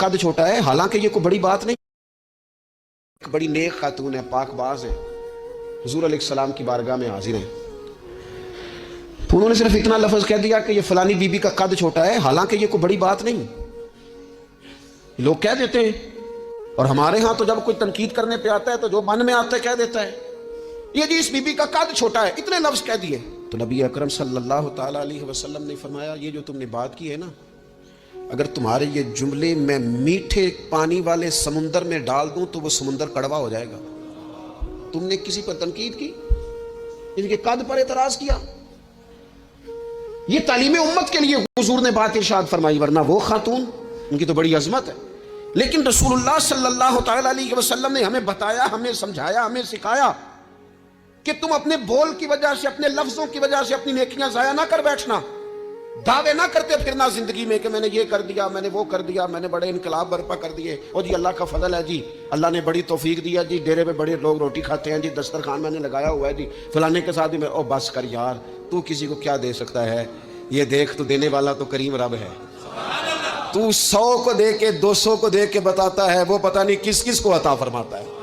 कद छोटा है, हालांकि ये कोई बड़ी बात नहीं। एक बड़ी नेक खातून है, पाकबाज है, हुजूर अलैहिस्सलाम की बारगाह में हाजिर है। उन्होंने सिर्फ इतना लफ्ज कह दिया कि ये फलानी बीबी का कद छोटा है, हालांकि ये कोई बड़ी बात नहीं। लोग कह देते हैं, और हमारे यहाँ तो जब कोई तनकीद करने पे आता है तो जो मन में आता है कह देता है, ये जी इस बीबी का कद छोटा है, इतने लफ्ज कह दिए। तो नबी अकरम सल्लल्लाहु ताला अलैहि वसल्लम ने फरमाया, ये जो तुमने बात की है ना, अगर तुम्हारे ये जुमले मैं मीठे पानी वाले समुंदर में डाल दूं तो वो समुंदर कड़वा हो जाएगा। तुमने किसी पर तनकीद की, इनके कद पर एतराज किया, ये तालीम उम्मत के लिए हुजूर ने बात इरशाद फरमाई, वरना वो खातून उनकी तो बड़ी अजमत है। लेकिन रसूलुल्लाह सल्लल्लाहु ताला अलैहि वसल्लम ने हमें बताया, हमें समझाया, हमें सिखाया कि तुम अपने बोल की वजह से, अपने लफ्जों की वजह से अपनी नेकियां जाया ना कर बैठना, दावे ना करते फिरना जिंदगी में कि मैंने ये कर दिया, मैंने वो कर दिया, मैंने बड़े इनकलाब बर्पा कर दिए, और जी अल्लाह का फजल है जी, अल्लाह ने बड़ी तौफीक दिया जी, डेरे पे बड़े लोग रोटी खाते हैं जी, दस्तरखान मैंने लगाया हुआ है जी, फलाने के साथ ही मैं। ओ बस कर यार, तू किसी को क्या दे सकता है, ये देख तो देने वाला तो करीम रब है। तू 100 को दे के 200 को दे के बताता है, वो पता नहीं किस किस को अता फरमाता है।